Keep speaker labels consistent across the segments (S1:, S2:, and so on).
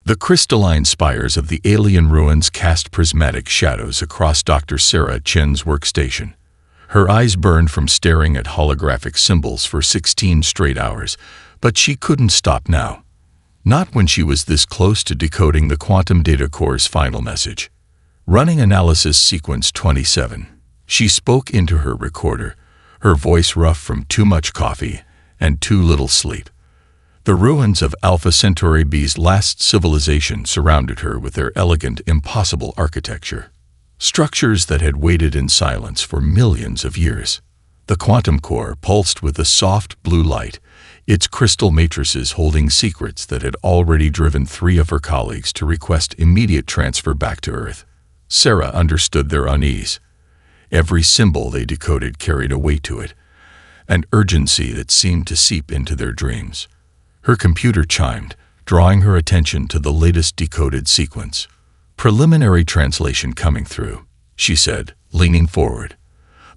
S1: The crystalline spires of the alien ruins cast prismatic shadows across Dr. Sarah Chen's workstation. Her eyes burned from staring at holographic symbols for 16 straight hours, but she couldn't stop now. Not when she was this close to decoding the quantum data core's final message. Running analysis sequence 27. She spoke into her recorder, her voice rough from too much coffee and too little sleep. The ruins of Alpha Centauri B's last civilization surrounded her with their elegant, impossible architecture. Structures that had waited in silence for millions of years. The quantum core pulsed with a soft blue light, its crystal matrices holding secrets that had already driven 3 of her colleagues to request immediate transfer back to Earth. Sarah understood their unease. Every symbol they decoded carried a weight to it, an urgency that seemed to seep into their dreams. Her computer chimed, drawing her attention to the latest decoded sequence. "Preliminary translation coming through," she said, leaning forward.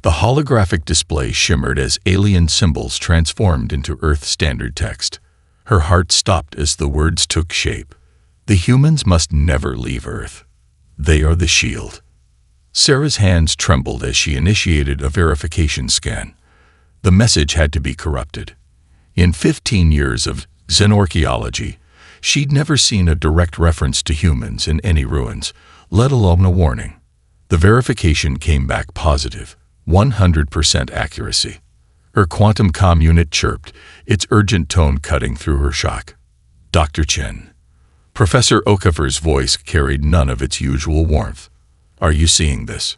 S1: The holographic display shimmered as alien symbols transformed into Earth standard text. Her heart stopped as the words took shape. "The humans must never leave Earth. They are the shield." Sarah's hands trembled as she initiated a verification scan. The message had to be corrupted. In 15 years of xenorchaeology, she'd never seen a direct reference to humans in any ruins, let alone a warning. The verification came back positive, 100% accuracy. Her quantum comm unit chirped, its urgent tone cutting through her shock. "Dr. Chen." Professor Okafor's voice carried none of its usual warmth. "Are you seeing this?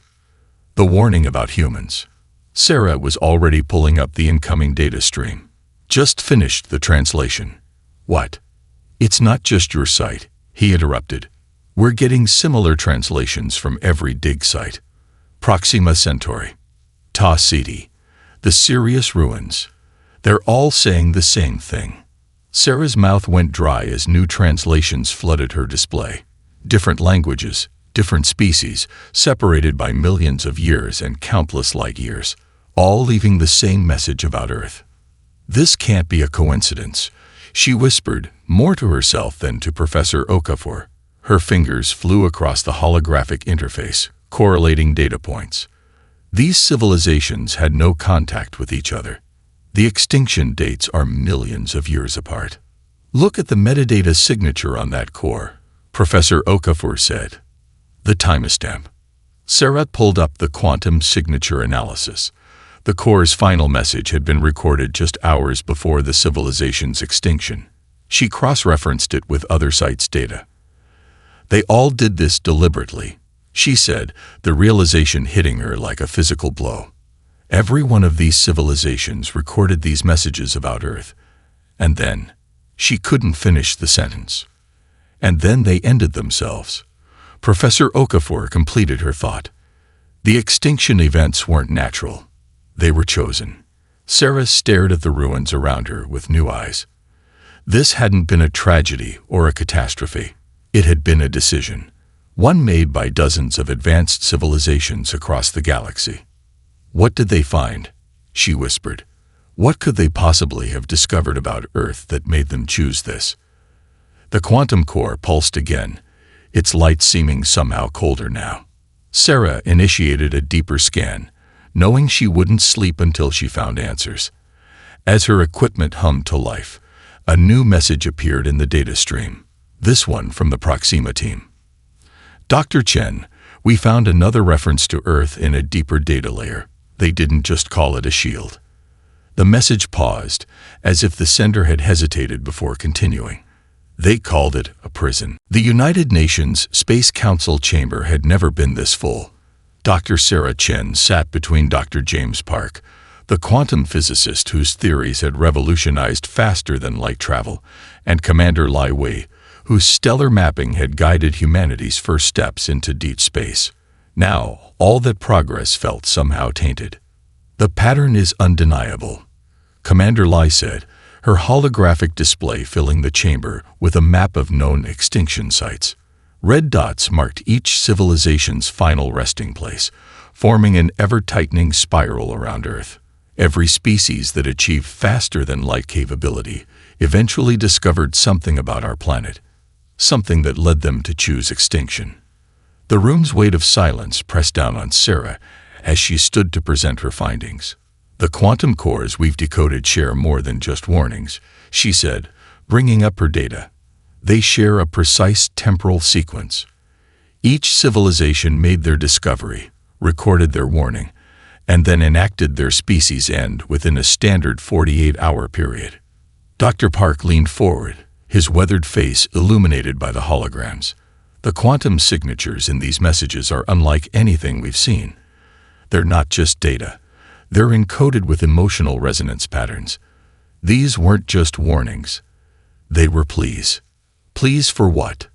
S1: The warning about humans." Sarah was already pulling up the incoming data stream. "Just finished the translation." "What?" "It's not just your site," he interrupted. "We're getting similar translations from every dig site. Proxima Centauri, Ta Ceti, the Sirius ruins. They're all saying the same thing." Sarah's mouth went dry as new translations flooded her display. Different languages, different species, separated by millions of years and countless light years, all leaving the same message about Earth. "This can't be a coincidence," she whispered, more to herself than to Professor Okafor. Her fingers flew across the holographic interface, correlating data points. These civilizations had no contact with each other. The extinction dates are millions of years apart. "Look at the metadata signature on that core," Professor Okafor said. "The timestamp." Sarah pulled up the quantum signature analysis. The core's final message had been recorded just hours before the civilization's extinction. She cross-referenced it with other sites' data. "They all did this deliberately," she said, the realization hitting her like a physical blow. Every one of these civilizations recorded these messages about Earth. And then, she couldn't finish the sentence. "And then they ended themselves." Professor Okafor completed her thought. "The extinction events weren't natural. They were chosen." Sarah stared at the ruins around her with new eyes. This hadn't been a tragedy or a catastrophe. It had been a decision, one made by dozens of advanced civilizations across the galaxy. "What did they find?" she whispered. "What could they possibly have discovered about Earth that made them choose this?" The quantum core pulsed again, its light seeming somehow colder now. Sarah initiated a deeper scan, knowing she wouldn't sleep until she found answers. As her equipment hummed to life, a new message appeared in the data stream, this one from the Proxima team. "Dr. Chen, we found another reference to Earth in a deeper data layer. They didn't just call it a shield." The message paused, as if the sender had hesitated before continuing. "They called it a prison." The United Nations Space Council chamber had never been this full. Dr. Sarah Chen sat between Dr. James Park, the quantum physicist whose theories had revolutionized faster-than-light travel, and Commander Lai Wei, whose stellar mapping had guided humanity's first steps into deep space. Now, all that progress felt somehow tainted. "The pattern is undeniable," Commander Lai said, her holographic display filling the chamber with a map of known extinction sites. Red dots marked each civilization's final resting place, forming an ever-tightening spiral around Earth. Every species that achieved faster-than-light capability eventually discovered something about our planet. something that led them to choose extinction. The room's weight of silence pressed down on Sarah as she stood to present her findings. The quantum cores we've decoded share more than just warnings, she said, bringing up her data. They share a precise temporal sequence. Each civilization made their discovery, recorded their warning, and then enacted their species' end within a standard 48-hour period. Dr. Park leaned forward, his weathered face illuminated by the holograms. The quantum signatures in these messages are unlike anything we've seen. They're not just data. They're encoded with emotional resonance patterns. These weren't just warnings. They were pleas. Pleas for what?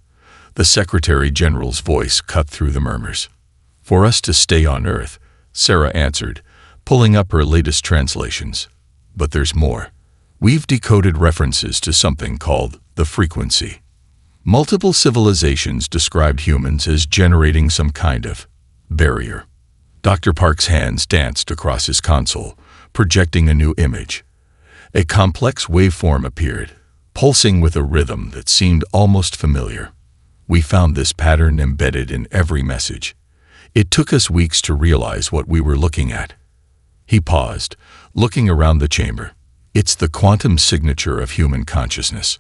S1: The Secretary General's voice cut through the murmurs. For us to stay on Earth, Sarah answered, pulling up her latest translations. But there's more. We've decoded references to something called the frequency. Multiple civilizations described humans as generating some kind of barrier. Dr. Park's hands danced across his console, projecting a new image. A complex waveform appeared, pulsing with a rhythm that seemed almost familiar. We found this pattern embedded in every message. It took us weeks to realize what we were looking at. He paused, looking around the chamber. It's the quantum signature of human consciousness.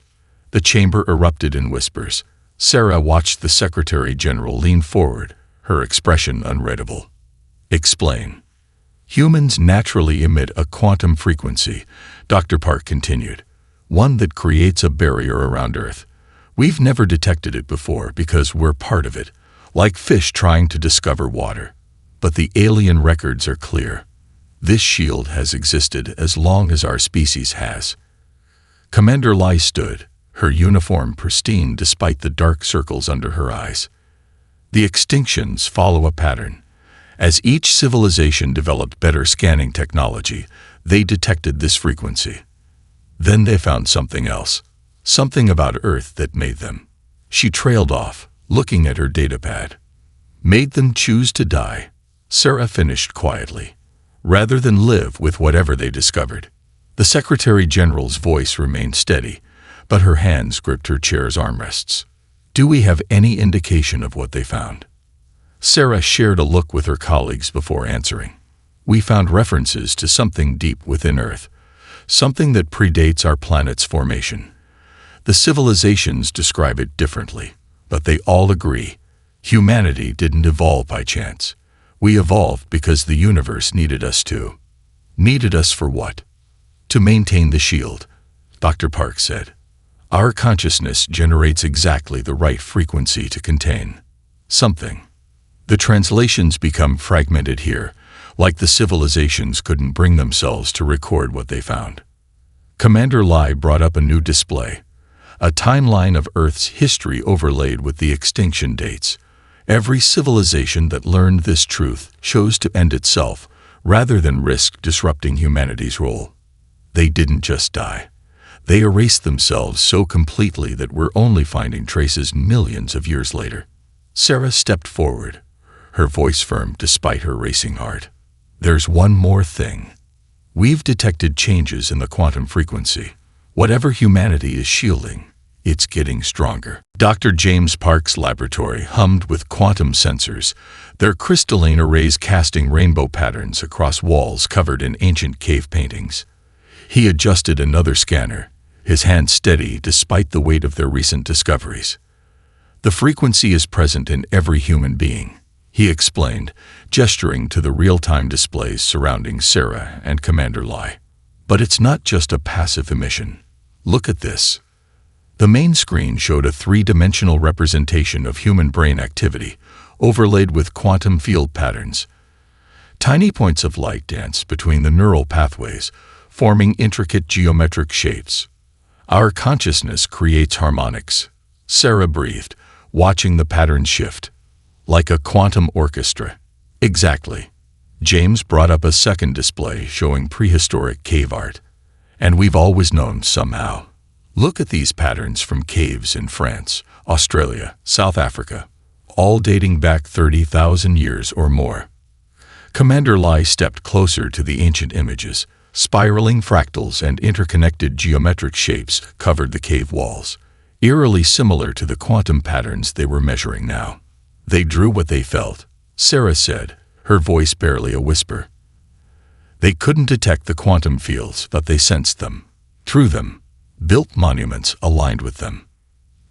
S1: The chamber erupted in whispers. Sarah watched the Secretary General lean forward, her expression unreadable. Explain. Humans naturally emit a quantum frequency, Dr. Park continued, one that creates a barrier around Earth. We've never detected it before because we're part of it, like fish trying to discover water. But the alien records are clear. This shield has existed as long as our species has. Commander Lai stood, her uniform pristine despite the dark circles under her eyes. The extinctions follow a pattern. As each civilization developed better scanning technology, they detected this frequency. Then they found something else, something about Earth that made them. She trailed off, looking at her datapad. Made them choose to die, Sarah finished quietly, rather than live with whatever they discovered. The Secretary General's voice remained steady, but her hands gripped her chair's armrests. Do we have any indication of what they found? Sarah shared a look with her colleagues before answering. We found references to something deep within Earth, something that predates our planet's formation. The civilizations describe it differently, but they all agree. Humanity didn't evolve by chance. We evolved because the universe needed us to. Needed us for what? To maintain the shield, Dr. Park said. Our consciousness generates exactly the right frequency to contain something. The translations become fragmented here, like the civilizations couldn't bring themselves to record what they found. Commander Lai brought up a new display, a timeline of Earth's history overlaid with the extinction dates. Every civilization that learned this truth chose to end itself rather than risk disrupting humanity's role. They didn't just die. They erased themselves so completely that we're only finding traces millions of years later. Sarah stepped forward, her voice firm despite her racing heart. There's one more thing. We've detected changes in the quantum frequency. Whatever humanity is shielding, it's getting stronger. Dr. James Park's laboratory hummed with quantum sensors, their crystalline arrays casting rainbow patterns across walls covered in ancient cave paintings. He adjusted another scanner, his hand steady despite the weight of their recent discoveries. The frequency is present in every human being, he explained, gesturing to the real-time displays surrounding Sarah and Commander Lai. But it's not just a passive emission. Look at this. The main screen showed a three-dimensional representation of human brain activity, overlaid with quantum field patterns. Tiny points of light danced between the neural pathways, forming intricate geometric shapes. Our consciousness creates harmonics, Sarah breathed, watching the pattern shift. Like a quantum orchestra. Exactly. James brought up a second display showing prehistoric cave art. And we've always known somehow. Look at these patterns from caves in France, Australia, South Africa, all dating back 30,000 years or more. Commander Lai stepped closer to the ancient images. Spiraling fractals and interconnected geometric shapes covered the cave walls. eerily similar to the quantum patterns they were measuring now. They drew what they felt, Sarah said, her voice barely a whisper. They couldn't detect the quantum fields, but they sensed them. Through them, built monuments aligned with them.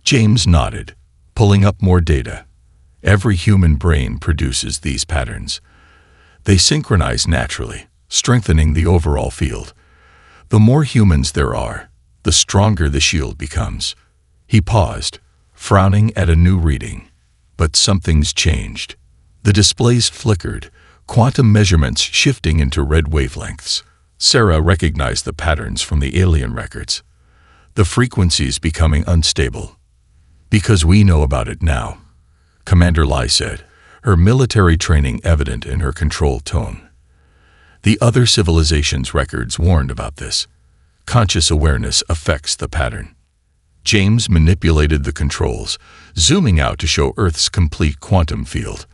S1: James nodded, pulling up more data. Every human brain produces these patterns. They synchronize naturally, strengthening the overall field. The more humans there are, the stronger the shield becomes. He paused, frowning at a new reading. But something's changed. The displays flickered, quantum measurements shifting into red wavelengths. Sarah recognized the patterns from the alien records. The frequencies becoming unstable. Because we know about it now, Commander Lai said, her military training evident in her controlled tone. The other civilizations' records warned about this. Conscious awareness affects the pattern. James manipulated the controls, zooming out to show Earth's complete quantum field.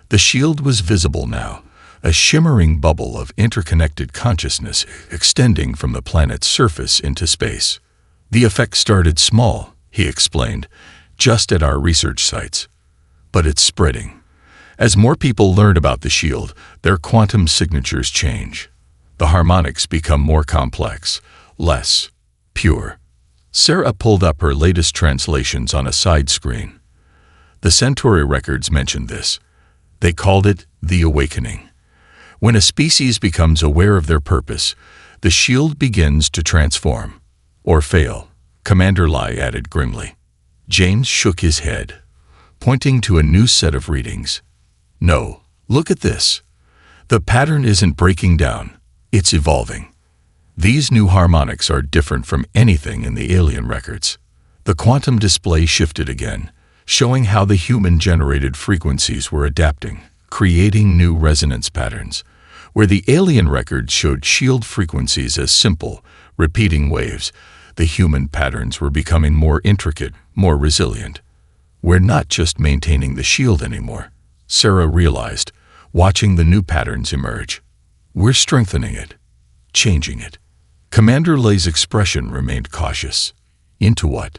S1: The shield was visible now, a shimmering bubble of interconnected consciousness extending from the planet's surface into space. The effect started small, he explained, just at our research sites. But it's spreading. As more people learn about the shield, their quantum signatures change. The harmonics become more complex, less pure. Sarah pulled up her latest translations on a side screen. The Centauri records mentioned this. They called it the awakening. When a species becomes aware of their purpose, the shield begins to transform. Or fail, Commander Lai added grimly. James shook his head, pointing to a new set of readings. No, look at this. The pattern isn't breaking down, it's evolving. These new harmonics are different from anything in the alien records. The quantum display shifted again, showing how the human-generated frequencies were adapting, creating new resonance patterns. Where the alien records showed shield frequencies as simple, repeating waves, the human patterns were becoming more intricate, more resilient. We're not just maintaining the shield anymore, Sarah realized, watching the new patterns emerge. We're strengthening it, changing it. Commander Lay's expression remained cautious. Into what?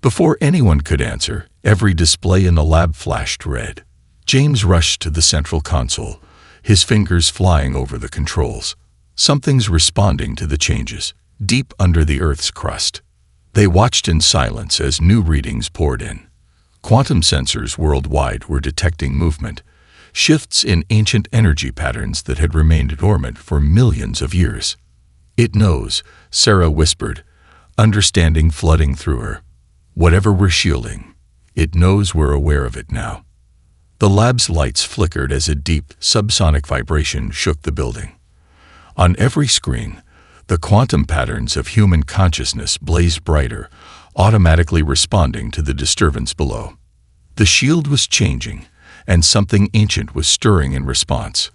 S1: Before anyone could answer, every display in the lab flashed red. James rushed to the central console, his fingers flying over the controls. Something's responding to the changes, deep under the Earth's crust. They watched in silence as new readings poured in. Quantum sensors worldwide were detecting movement, shifts in ancient energy patterns that had remained dormant for millions of years. It knows, Sarah whispered, understanding flooding through her. Whatever we're shielding, it knows we're aware of it now. The lab's lights flickered as a deep, subsonic vibration shook the building. On every screen, the quantum patterns of human consciousness blazed brighter, automatically responding to the disturbance below. The shield was changing, and something ancient was stirring in response.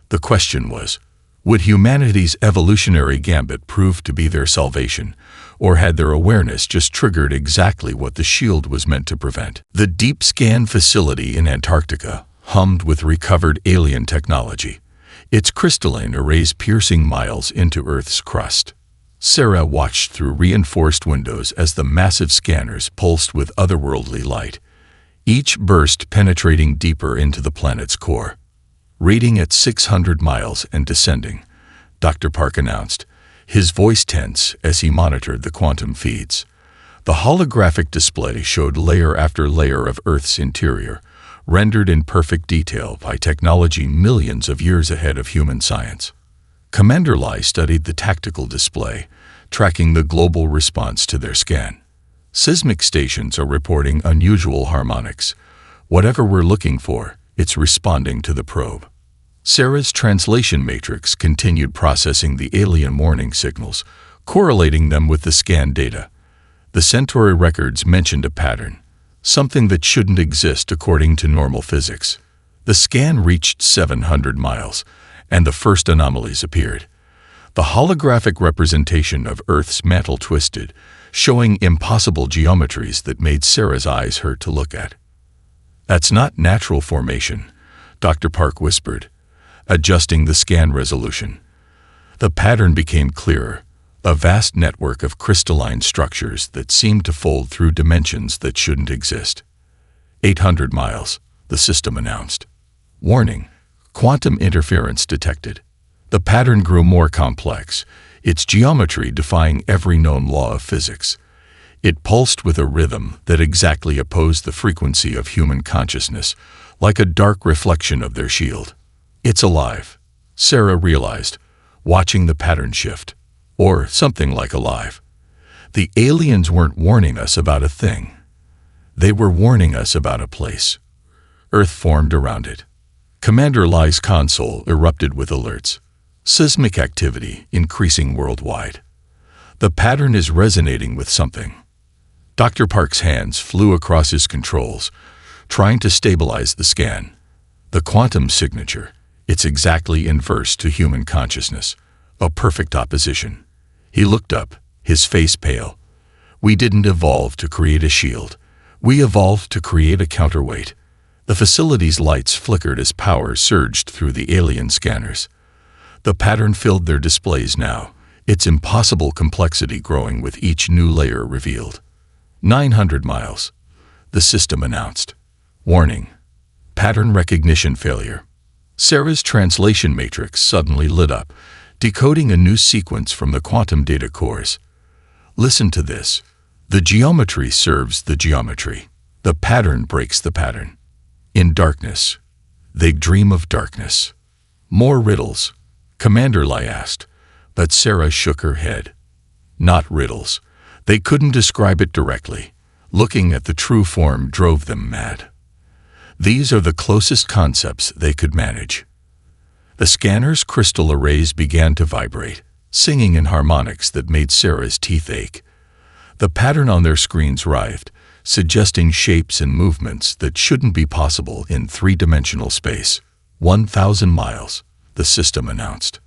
S1: The question was, would humanity's evolutionary gambit prove to be their salvation, or had their awareness just triggered exactly what the shield was meant to prevent? The deep scan facility in Antarctica hummed with recovered alien technology, its crystalline arrays piercing miles into Earth's crust. Sarah watched through reinforced windows as the massive scanners pulsed with otherworldly light, each burst penetrating deeper into the planet's core. Rating at 600 miles and descending, Dr. Park announced, his voice tense as he monitored the quantum feeds. The holographic display showed layer after layer of Earth's interior, rendered in perfect detail by technology millions of years ahead of human science. Commander Lai studied the tactical display, tracking the global response to their scan. Seismic stations are reporting unusual harmonics. Whatever we're looking for, it's responding to the probe. Sarah's translation matrix continued processing the alien warning signals, correlating them with the scan data. The Centauri records mentioned a pattern, something that shouldn't exist according to normal physics. The scan reached 700 miles, and the first anomalies appeared. The holographic representation of Earth's mantle twisted, showing impossible geometries that made Sarah's eyes hurt to look at. That's not natural formation, Dr. Park whispered, adjusting the scan resolution. The pattern became clearer, a vast network of crystalline structures that seemed to fold through dimensions that shouldn't exist. 800 miles, the system announced. Warning, quantum interference detected. The pattern grew more complex, its geometry defying every known law of physics. It pulsed with a rhythm that exactly opposed the frequency of human consciousness, like a dark reflection of their shield. It's alive, Sarah realized, watching the pattern shift. Or something like alive. The aliens weren't warning us about a thing. They were warning us about a place. Earth formed around it. Commander Lai's console erupted with alerts. Seismic activity increasing worldwide. The pattern is resonating with something. Dr. Park's hands flew across his controls, trying to stabilize the scan. The quantum signature, it's exactly inverse to human consciousness. A perfect opposition. He looked up, his face pale. We didn't evolve to create a shield. We evolved to create a counterweight. The facility's lights flickered as power surged through the alien scanners. The pattern filled their displays now, its impossible complexity growing with each new layer revealed. 900 miles, the system announced. Warning, pattern recognition failure. Sarah's translation matrix suddenly lit up, decoding a new sequence from the quantum data cores. Listen to this. The geometry serves the geometry. The pattern breaks the pattern. In darkness, they dream of darkness. More riddles, Commander Lai asked, but Sarah shook her head. Not riddles. They couldn't describe it directly. Looking at the true form drove them mad. These are the closest concepts they could manage. The scanner's crystal arrays began to vibrate, singing in harmonics that made Sarah's teeth ache. The pattern on their screens writhed, suggesting shapes and movements that shouldn't be possible in three-dimensional space. 1,000 miles, the system announced.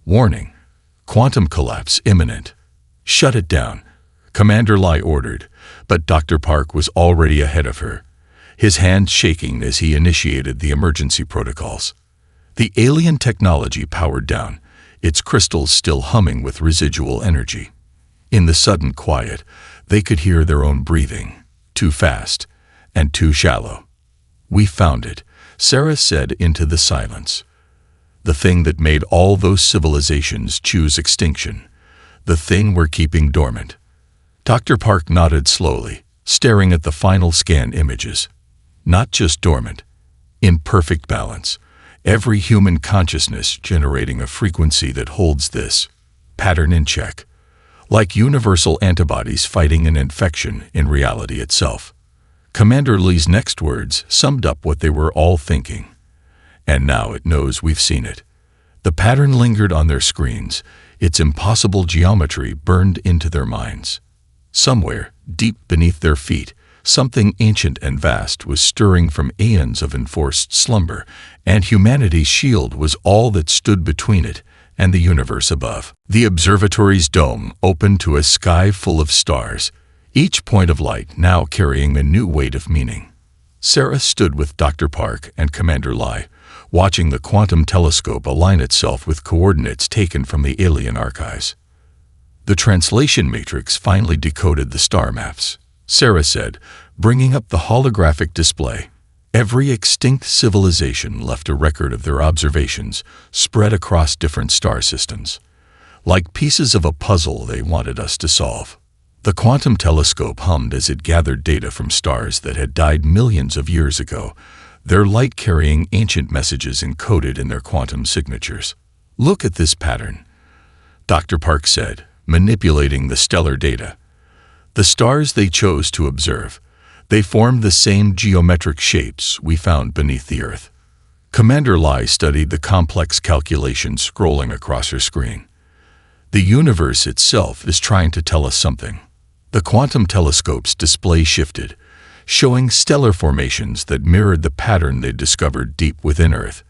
S1: Warning, quantum collapse imminent. Shut it down, Commander Lai ordered, but Dr. Park was already ahead of her, his hands shaking as he initiated the emergency protocols. The alien technology powered down, its crystals still humming with residual energy. In the sudden quiet, they could hear their own breathing, too fast and too shallow. We found it, Sarah said into the silence. The thing that made all those civilizations choose extinction. The thing we're keeping dormant. Dr. Park nodded slowly, staring at the final scan images. Not just dormant, in perfect balance. Every human consciousness generating a frequency that holds this pattern in check, like universal antibodies fighting an infection in reality itself. Commander Lee's next words summed up what they were all thinking. And now it knows we've seen it. The pattern lingered on their screens, its impossible geometry burned into their minds. Somewhere, deep beneath their feet, something ancient and vast was stirring from aeons of enforced slumber, and humanity's shield was all that stood between it and the universe above. The observatory's dome opened to a sky full of stars, each point of light now carrying a new weight of meaning. Sarah stood with Dr. Park and Commander Lai, watching the quantum telescope align itself with coordinates taken from the alien archives. The translation matrix finally decoded the star maps, Sarah said, bringing up the holographic display. Every extinct civilization left a record of their observations, spread across different star systems. Like pieces of a puzzle they wanted us to solve. The quantum telescope hummed as it gathered data from stars that had died millions of years ago, their light carrying ancient messages encoded in their quantum signatures. Look at this pattern, Dr. Park said, manipulating the stellar data. The stars they chose to observe, they formed the same geometric shapes we found beneath the Earth. Commander Lai studied the complex calculations scrolling across her screen. The universe itself is trying to tell us something. The quantum telescope's display shifted, showing stellar formations that mirrored the pattern they'd discovered deep within Earth.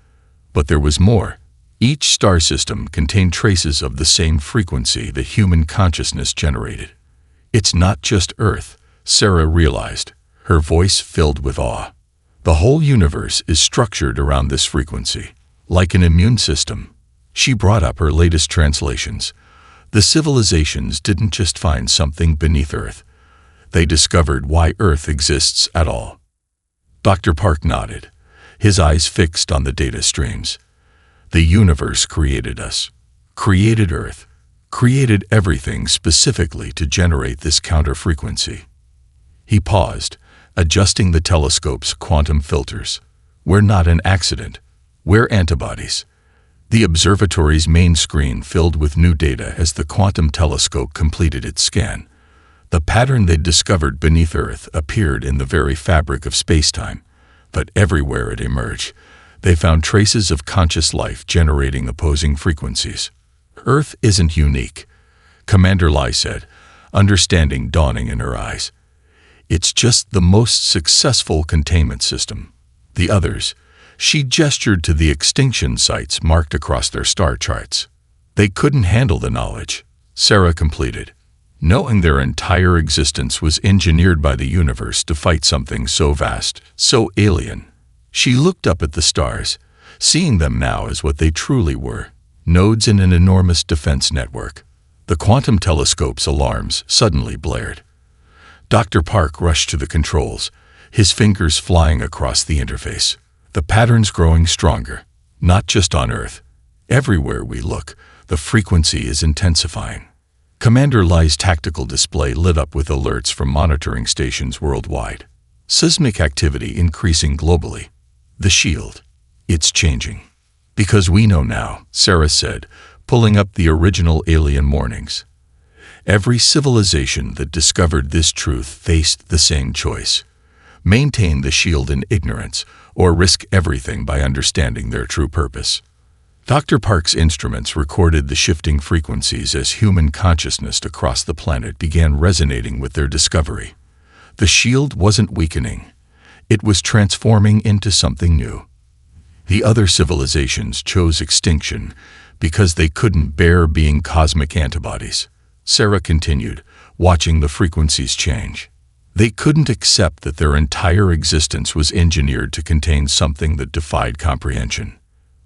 S1: But there was more. Each star system contained traces of the same frequency that human consciousness generated. It's not just Earth, Sarah realized, her voice filled with awe. The whole universe is structured around this frequency, like an immune system. She brought up her latest translations. The civilizations didn't just find something beneath Earth. They discovered why Earth exists at all. Dr. Park nodded, his eyes fixed on the data streams. The universe created us, created Earth, created everything specifically to generate this counter-frequency. He paused, adjusting the telescope's quantum filters. We're not an accident. We're antibodies. The observatory's main screen filled with new data as the quantum telescope completed its scan. The pattern they'd discovered beneath Earth appeared in the very fabric of space-time, but everywhere it emerged, they found traces of conscious life generating opposing frequencies. Earth isn't unique, Commander Lai said, understanding dawning in her eyes. It's just the most successful containment system. The others, she gestured to the extinction sites marked across their star charts. They couldn't handle the knowledge, Sarah completed. Knowing their entire existence was engineered by the universe to fight something so vast, so alien. She looked up at the stars, seeing them now as what they truly were, nodes in an enormous defense network. The quantum telescope's alarms suddenly blared. Dr. Park rushed to the controls, his fingers flying across the interface. The pattern's growing stronger, not just on Earth. Everywhere we look, the frequency is intensifying. Commander Lai's tactical display lit up with alerts from monitoring stations worldwide. Seismic activity increasing globally. The shield. It's changing. Because we know now, Sarah said, pulling up the original alien warnings. Every civilization that discovered this truth faced the same choice. Maintain the shield in ignorance, or risk everything by understanding their true purpose. Dr. Park's instruments recorded the shifting frequencies as human consciousness across the planet began resonating with their discovery. The shield wasn't weakening. It was transforming into something new. The other civilizations chose extinction because they couldn't bear being cosmic antibodies. Sarah continued, watching the frequencies change. They couldn't accept that their entire existence was engineered to contain something that defied comprehension.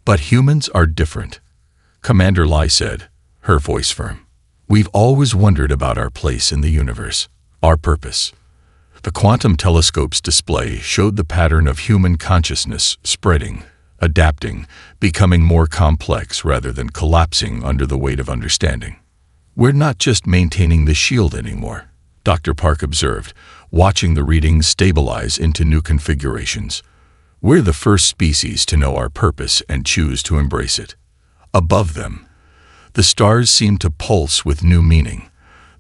S1: But humans are different, Commander Lai said, her voice firm. We've always wondered about our place in the universe, our purpose. The quantum telescope's display showed the pattern of human consciousness spreading, adapting, becoming more complex rather than collapsing under the weight of understanding. We're not just maintaining the shield anymore, Dr. Park observed, watching the readings stabilize into new configurations. We're the first species to know our purpose and choose to embrace it. Above them, the stars seemed to pulse with new meaning,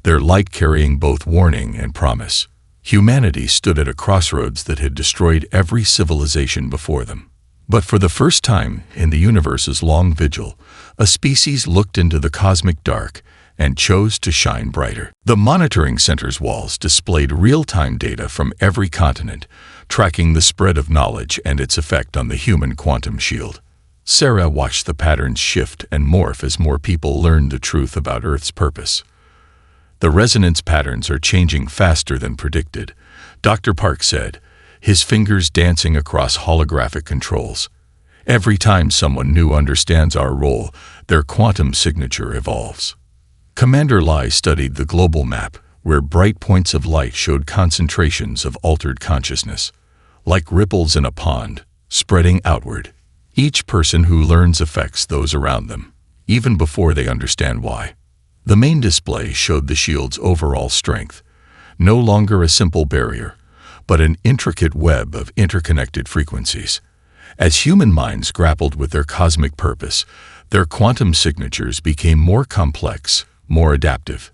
S1: their light carrying both warning and promise. Humanity stood at a crossroads that had destroyed every civilization before them. But for the first time in the universe's long vigil, a species looked into the cosmic dark and chose to shine brighter. The monitoring center's walls displayed real-time data from every continent, tracking the spread of knowledge and its effect on the human quantum shield. Sarah watched the patterns shift and morph as more people learned the truth about Earth's purpose. The resonance patterns are changing faster than predicted, Dr. Park said, his fingers dancing across holographic controls. Every time someone new understands our role, their quantum signature evolves. Commander Lai studied the global map, where bright points of light showed concentrations of altered consciousness, like ripples in a pond, spreading outward. Each person who learns affects those around them, even before they understand why. The main display showed the shield's overall strength, no longer a simple barrier, but an intricate web of interconnected frequencies. As human minds grappled with their cosmic purpose, their quantum signatures became more complex, more adaptive.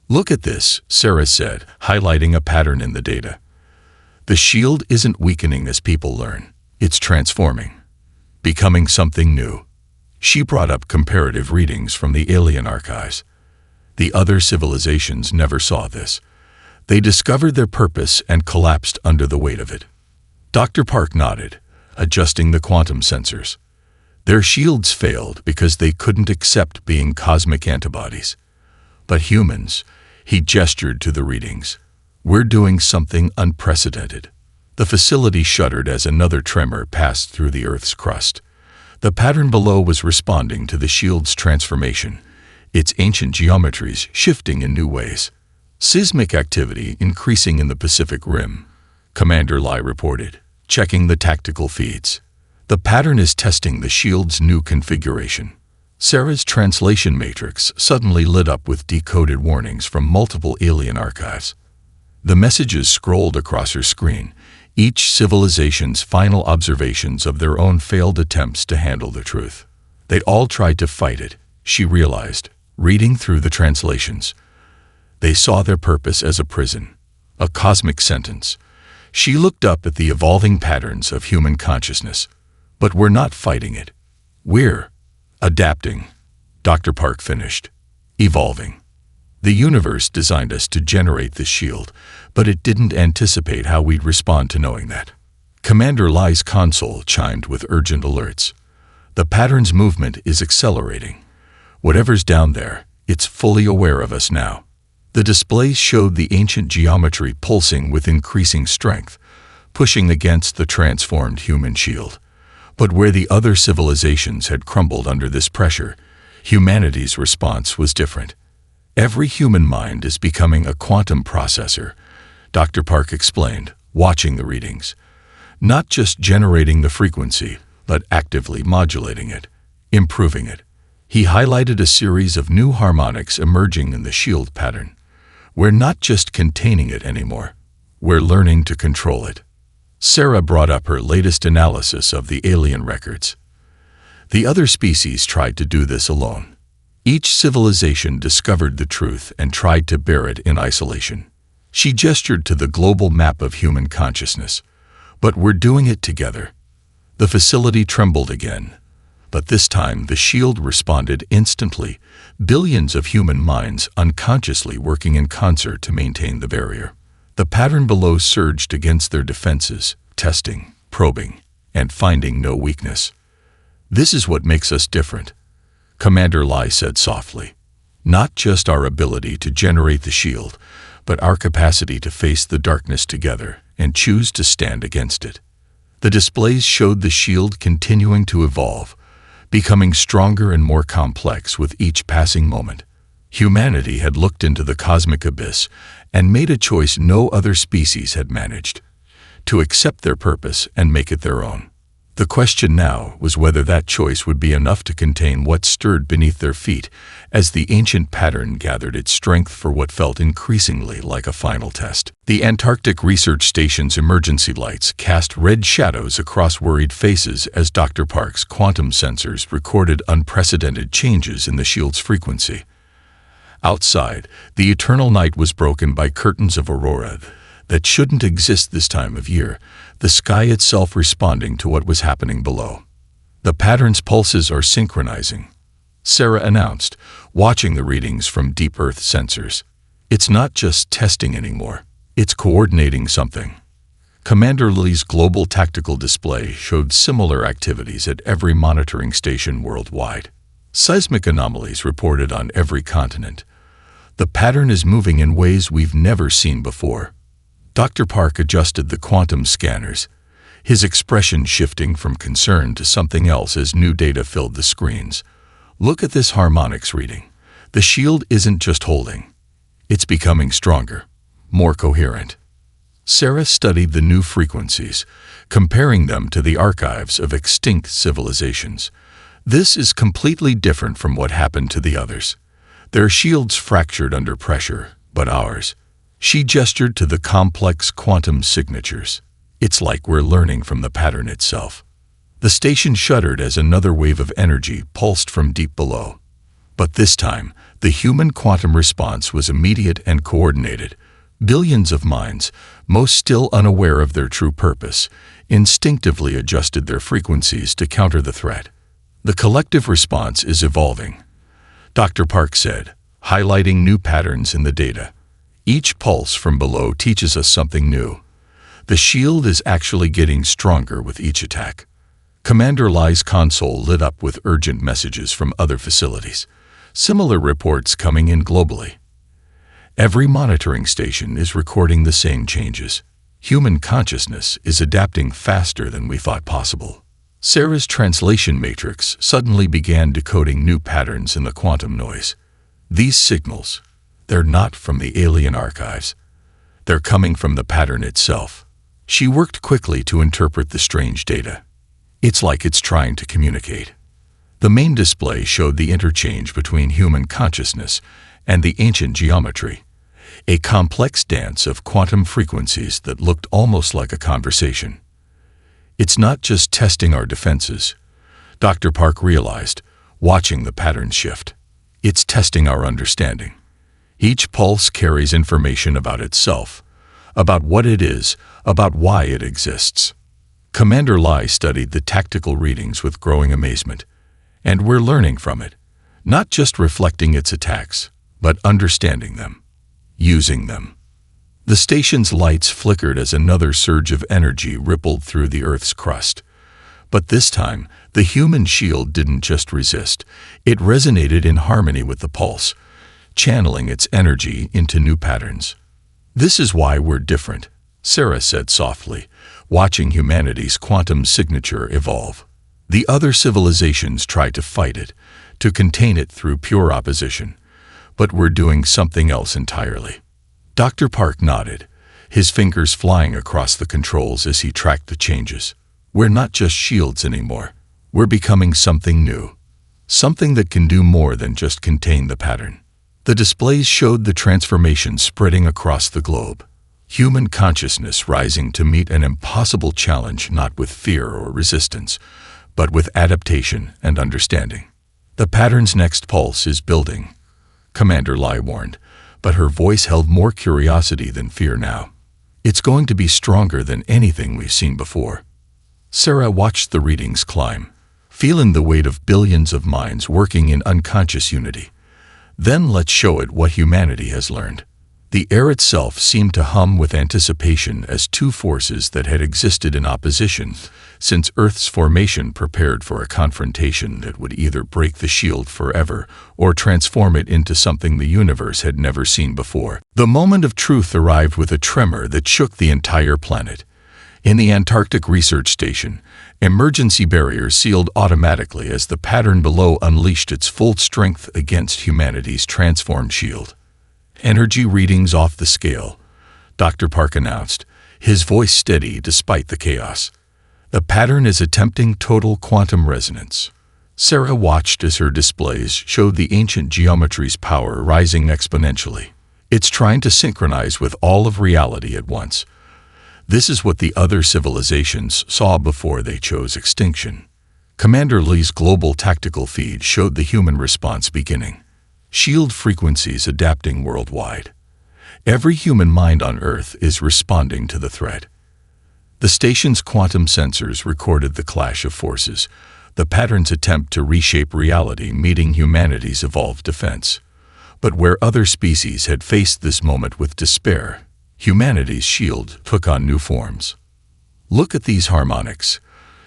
S1: Look at this, Sarah said, highlighting a pattern in the data. The shield isn't weakening as people learn. It's transforming, becoming something new. She brought up comparative readings from the alien archives. The other civilizations never saw this. They discovered their purpose and collapsed under the weight of it. Dr. Park nodded, adjusting the quantum sensors. Their shields failed because they couldn't accept being cosmic antibodies. But humans, he gestured to the readings. We're doing something unprecedented. The facility shuddered as another tremor passed through the Earth's crust. The pattern below was responding to the shield's transformation, its ancient geometries shifting in new ways. Seismic activity increasing in the Pacific Rim, Commander Lai reported, checking the tactical feeds. The pattern is testing the shield's new configuration. Sarah's translation matrix suddenly lit up with decoded warnings from multiple alien archives. The messages scrolled across her screen, each civilization's final observations of their own failed attempts to handle the truth. They'd all tried to fight it, she realized, reading through the translations. They saw their purpose as a prison, a cosmic sentence. She looked up at the evolving patterns of human consciousness. But we're not fighting it. We're adapting, Dr. Park finished. Evolving. The universe designed us to generate this shield, but it didn't anticipate how we'd respond to knowing that. Commander Lai's console chimed with urgent alerts. The pattern's movement is accelerating. Whatever's down there, it's fully aware of us now. The displays showed the ancient geometry pulsing with increasing strength, pushing against the transformed human shield. But where the other civilizations had crumbled under this pressure, humanity's response was different. Every human mind is becoming a quantum processor, Dr. Park explained, watching the readings. Not just generating the frequency, but actively modulating it, improving it. He highlighted a series of new harmonics emerging in the shield pattern. We're not just containing it anymore. We're learning to control it. Sarah brought up her latest analysis of the alien records. The other species tried to do this alone. Each civilization discovered the truth and tried to bear it in isolation. She gestured to the global map of human consciousness. But we're doing it together. The facility trembled again. But this time the shield responded instantly, billions of human minds unconsciously working in concert to maintain the barrier. The pattern below surged against their defenses, testing, probing, and finding no weakness. This is what makes us different, Commander Lai said softly. Not just our ability to generate the shield, but our capacity to face the darkness together and choose to stand against it. The displays showed the shield continuing to evolve, becoming stronger and more complex with each passing moment. Humanity had looked into the cosmic abyss and made a choice no other species had managed, to accept their purpose and make it their own. The question now was whether that choice would be enough to contain what stirred beneath their feet as the ancient pattern gathered its strength for what felt increasingly like a final test. The Antarctic Research Station's emergency lights cast red shadows across worried faces as Dr. Park's quantum sensors recorded unprecedented changes in the shield's frequency. Outside, the eternal night was broken by curtains of aurora that shouldn't exist this time of year, the sky itself responding to what was happening below. The pattern's pulses are synchronizing, Sarah announced, watching the readings from deep Earth sensors. It's not just testing anymore, it's coordinating something. Commander Li's global tactical display showed similar activities at every monitoring station worldwide. Seismic anomalies reported on every continent. The pattern is moving in ways we've never seen before. Dr. Park adjusted the quantum scanners, his expression shifting from concern to something else as new data filled the screens. Look at this harmonics reading. The shield isn't just holding. It's becoming stronger, more coherent. Sarah studied the new frequencies, comparing them to the archives of extinct civilizations. This is completely different from what happened to the others. Their shields fractured under pressure, but ours. She gestured to the complex quantum signatures. It's like we're learning from the pattern itself. The station shuddered as another wave of energy pulsed from deep below. But this time, the human quantum response was immediate and coordinated. Billions of minds, most still unaware of their true purpose, instinctively adjusted their frequencies to counter the threat. The collective response is evolving, Dr. Park said, highlighting new patterns in the data. Each pulse from below teaches us something new. The shield is actually getting stronger with each attack. Commander Lai's console lit up with urgent messages from other facilities, similar reports coming in globally. Every monitoring station is recording the same changes. Human consciousness is adapting faster than we thought possible. Sarah's translation matrix suddenly began decoding new patterns in the quantum noise. These signals, they're not from the alien archives. They're coming from the pattern itself. She worked quickly to interpret the strange data. It's like it's trying to communicate. The main display showed the interchange between human consciousness and the ancient geometry, a complex dance of quantum frequencies that looked almost like a conversation. It's not just testing our defenses, Dr. Park realized, watching the pattern shift. It's testing our understanding. Each pulse carries information about itself, about what it is, about why it exists. Commander Lai studied the tactical readings with growing amazement, and we're learning from it, not just reflecting its attacks, but understanding them, using them. The station's lights flickered as another surge of energy rippled through the Earth's crust. But this time, the human shield didn't just resist, it resonated in harmony with the pulse, channeling its energy into new patterns. "This is why we're different," Sarah said softly, watching humanity's quantum signature evolve. The other civilizations tried to fight it, to contain it through pure opposition, but we're doing something else entirely. Dr. Park nodded, his fingers flying across the controls as he tracked the changes. We're not just shields anymore. We're becoming something new, something that can do more than just contain the pattern. The displays showed the transformation spreading across the globe, human consciousness rising to meet an impossible challenge not with fear or resistance, but with adaptation and understanding. "The pattern's next pulse is building," Commander Lai warned, but her voice held more curiosity than fear now. "It's going to be stronger than anything we've seen before." Sarah watched the readings climb, feeling the weight of billions of minds working in unconscious unity. Then let's show it what humanity has learned. The air itself seemed to hum with anticipation as two forces that had existed in opposition since Earth's formation prepared for a confrontation that would either break the shield forever or transform it into something the universe had never seen before. The moment of truth arrived with a tremor that shook the entire planet. In the Antarctic Research Station, emergency barriers sealed automatically as the pattern below unleashed its full strength against humanity's transformed shield. "Energy readings off the scale," Dr. Park announced, his voice steady despite the chaos. "The pattern is attempting total quantum resonance." Sarah watched as her displays showed the ancient geometry's power rising exponentially. It's trying to synchronize with all of reality at once. This is what the other civilizations saw before they chose extinction. Commander Lee's global tactical feed showed the human response beginning. Shield frequencies adapting worldwide. Every human mind on Earth is responding to the threat. The station's quantum sensors recorded the clash of forces, the pattern's attempt to reshape reality meeting humanity's evolved defense. But where other species had faced this moment with despair, humanity's shield took on new forms. "Look at these harmonics,"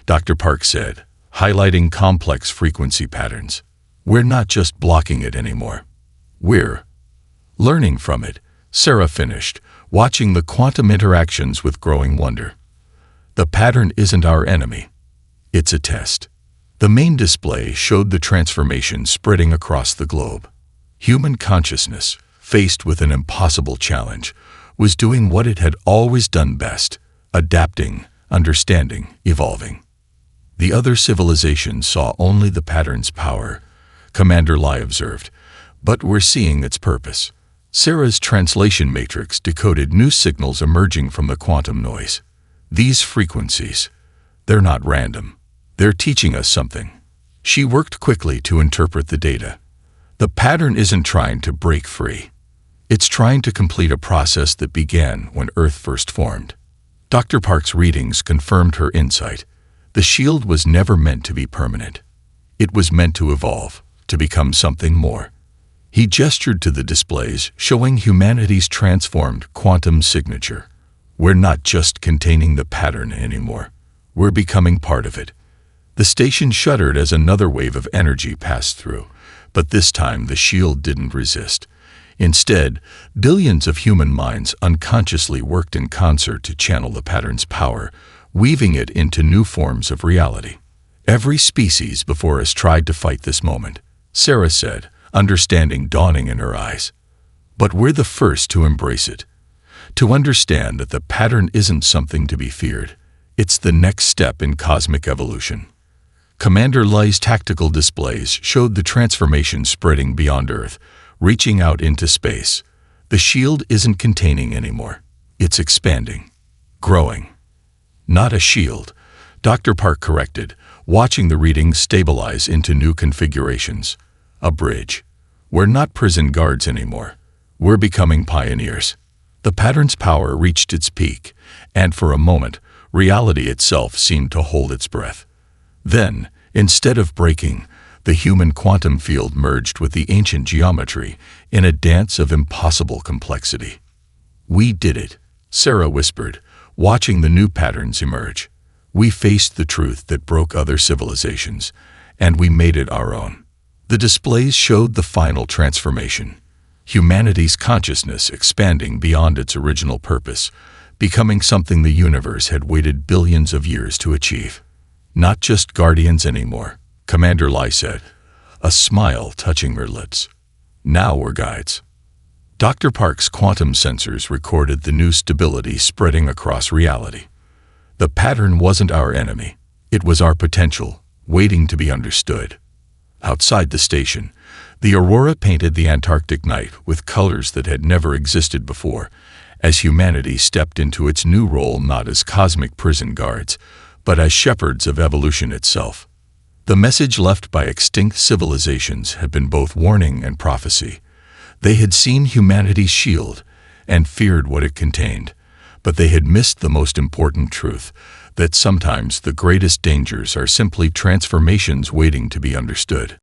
S1: Dr. Park said, highlighting complex frequency patterns. "We're not just blocking it anymore. We're learning from it," Sarah finished, watching the quantum interactions with growing wonder. "The pattern isn't our enemy. It's a test." The main display showed the transformation spreading across the globe. Human consciousness, faced with an impossible challenge, was doing what it had always done best, adapting, understanding, evolving. The other civilizations saw only the pattern's power, Commander Lai observed, but we're seeing its purpose. Sarah's translation matrix decoded new signals emerging from the quantum noise. These frequencies, they're not random. They're teaching us something. She worked quickly to interpret the data. The pattern isn't trying to break free. It's trying to complete a process that began when Earth first formed. Dr. Park's readings confirmed her insight. The shield was never meant to be permanent. It was meant to evolve, to become something more. He gestured to the displays, showing humanity's transformed quantum signature. "We're not just containing the pattern anymore. We're becoming part of it." The station shuddered as another wave of energy passed through, but this time the shield didn't resist. Instead, billions of human minds unconsciously worked in concert to channel the pattern's power, weaving it into new forms of reality. "Every species before us tried to fight this moment," Sarah said, understanding dawning in her eyes. But we're the first to embrace it, to understand that the pattern isn't something to be feared. It's the next step in cosmic evolution. Commander Lai's tactical displays showed the transformation spreading beyond Earth, reaching out into space. The shield isn't containing anymore. It's expanding, growing. Not a shield, Dr. Park corrected, watching the readings stabilize into new configurations. A bridge. We're not prison guards anymore. We're becoming pioneers. The pattern's power reached its peak, and for a moment, reality itself seemed to hold its breath. Then, instead of breaking, the human quantum field merged with the ancient geometry in a dance of impossible complexity. We did it, Sarah whispered, watching the new patterns emerge. We faced the truth that broke other civilizations, and we made it our own. The displays showed the final transformation. Humanity's consciousness expanding beyond its original purpose, becoming something the universe had waited billions of years to achieve. Not just guardians anymore, Commander Lai said, a smile touching her lips. Now we're guides. Dr. Park's quantum sensors recorded the new stability spreading across reality. The pattern wasn't our enemy. It was our potential, waiting to be understood. Outside the station, the aurora painted the Antarctic night with colors that had never existed before, as humanity stepped into its new role not as cosmic prison guards, but as shepherds of evolution itself. The message left by extinct civilizations had been both warning and prophecy. They had seen humanity's shield and feared what it contained, but they had missed the most important truth, that sometimes the greatest dangers are simply transformations waiting to be understood.